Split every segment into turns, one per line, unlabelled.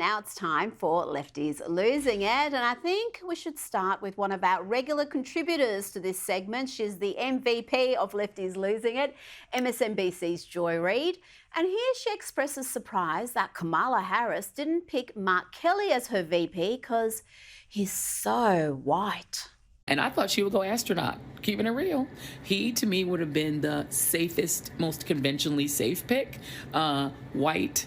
Now it's time for Lefties Losing It, and I think we should start with one of our regular contributors to this segment. She's the MVP of Lefties Losing It, MSNBC's Joy Reid. And here she expresses surprise that Kamala Harris didn't pick Mark Kelly as her VP because he's so white.
And I thought she would go astronaut, keeping it real. He, to me, would have been the safest, most conventionally safe pick. White,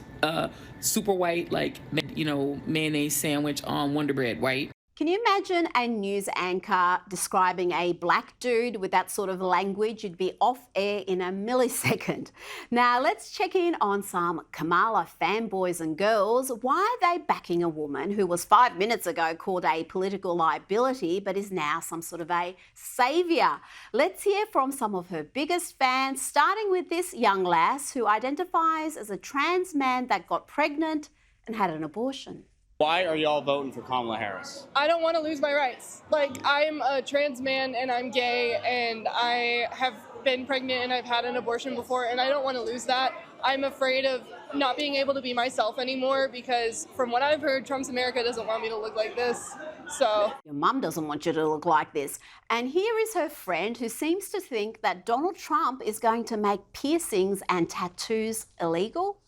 super white, like, mayonnaise sandwich on wonderbread, white.
Can you imagine a news anchor describing a black dude with that sort of language? You'd be off air in a millisecond. Now, let's check in on some Kamala fanboys and girls. Why are they backing a woman who was 5 minutes ago called a political liability but is now some sort of a saviour? Let's hear from some of her biggest fans, starting with this young lass who identifies as a trans man that got pregnant and had an abortion.
Why are y'all voting for Kamala Harris?
I don't want to lose my rights. I'm a trans man and I'm gay and I have been pregnant and I've had an abortion before and I don't want to lose that. I'm afraid of not being able to be myself anymore because from what I've heard, Trump's America doesn't want me to look like this. So
your mum doesn't want you to look like this. And here is her friend who seems to think that Donald Trump is going to make piercings and tattoos illegal.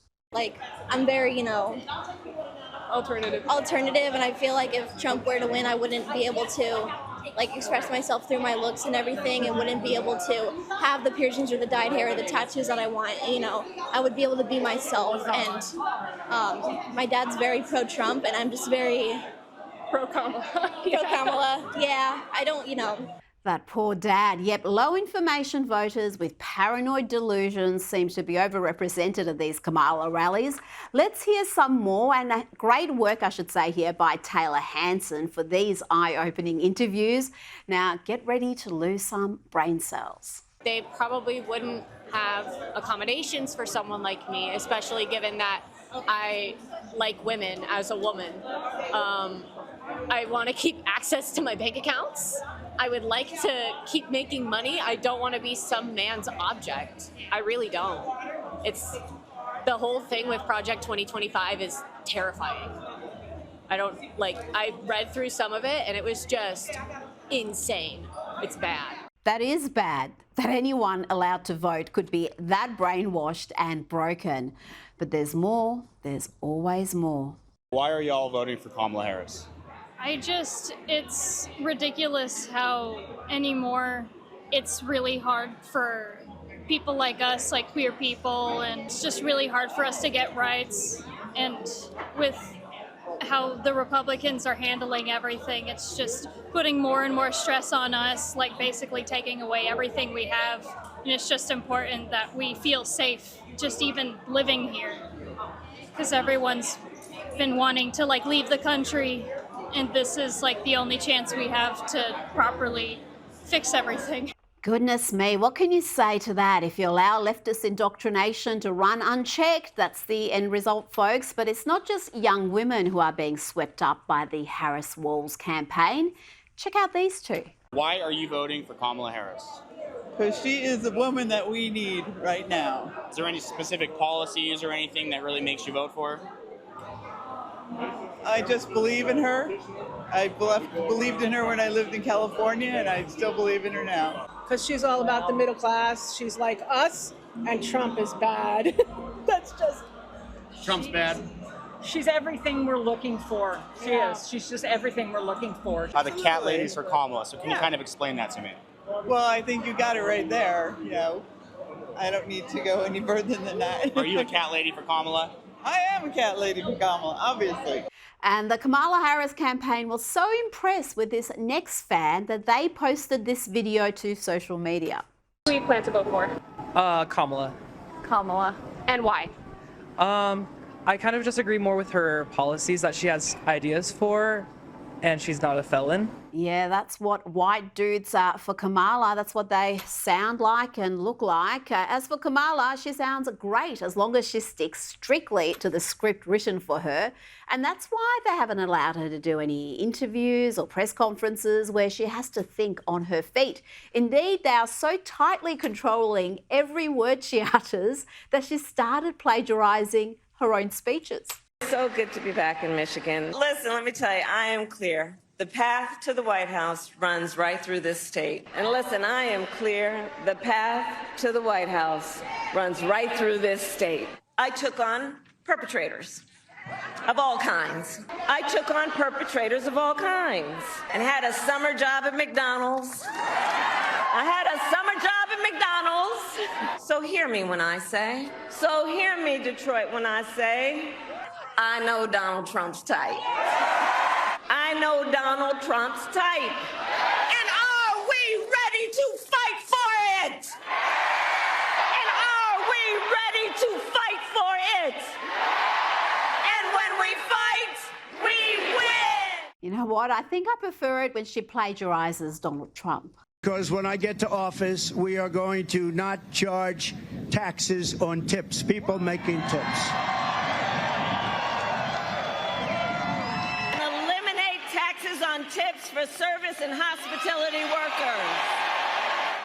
I'm very,
alternative,
and I feel like if Trump were to win, I wouldn't be able to express myself through my looks and everything, and wouldn't be able to have the piercings or the dyed hair or the tattoos that I want. I would be able to be myself, and my dad's very pro-Trump, and I'm just very
pro-Kamala.
pro-Kamala. Yeah, I don't,
That poor dad. Yep, low information voters with paranoid delusions seem to be overrepresented at these Kamala rallies. Let's hear some more, and great work, I should say, here by Taylor Hanson for these eye-opening interviews. Now, get ready to lose some brain cells.
They probably wouldn't have accommodations for someone like me, especially given that I like women as a woman. I want to keep access to my bank accounts. I would like to keep making money. I don't want to be some man's object. I really don't. It's the whole thing with Project 2025 is terrifying. I read through some of it and it was just insane. It's bad.
That is bad, that anyone allowed to vote could be that brainwashed and broken. But there's more, there's always more.
Why are y'all voting for Kamala Harris?
It's ridiculous how anymore it's really hard for people like us, like queer people, and it's just really hard for us to get rights. And with how the Republicans are handling everything, it's just putting more and more stress on us, basically taking away everything we have. And it's just important that we feel safe just even living here, because everyone's been wanting to leave the country. And this is the only chance we have to properly fix everything.
Goodness me, what can you say to that? If you allow leftist indoctrination to run unchecked, that's the end result, folks. But it's not just young women who are being swept up by the Harris Walls campaign. Check out these two.
Why are you voting for Kamala Harris?
Because she is the woman that we need right now.
Is there any specific policies or anything that really makes you vote for her?
I just believe in her. I believed in her when I lived in California, and I still believe in her now.
Because she's all about the middle class. She's like us, and Trump is bad. That's just...
Trump's bad?
She's everything we're looking for. She is. She's just everything we're looking for.
The cat ladies for Kamala, so can you kind of explain that to me?
Well, I think you got it right there. I don't need to go any further than that.
Are you a cat lady for Kamala?
I am a cat lady for Kamala, obviously.
And the Kamala Harris campaign was so impressed with this next fan that they posted this video to social media.
Who do you plan to vote for?
Kamala.
Kamala. And why?
I kind of just agree more with her policies that she has ideas for, and she's not a felon.
Yeah, that's what white dudes are for Kamala. That's what they sound like and look like. As for Kamala, she sounds great as long as she sticks strictly to the script written for her. And that's why they haven't allowed her to do any interviews or press conferences where she has to think on her feet. Indeed, they are so tightly controlling every word she utters that she started plagiarising her own speeches.
So good to be back in Michigan. Listen, let me tell you, I am clear. The path to the White House runs right through this state. And listen, I am clear. The path to the White House runs right through this state. I took on perpetrators of all kinds. I took on perpetrators of all kinds and had a summer job at McDonald's. I had a summer job at McDonald's. So hear me when I say, so hear me, Detroit, when I say, I know Donald Trump's type. I know Donald Trump's type. And are we ready to fight for it? And are we ready to fight for it? And when we fight, we win.
You know what? I think I prefer it when she plagiarizes Donald Trump.
Because when I get to office, we are going to not charge taxes on tips, people making tips.
Eliminate taxes on tips for service and hospitality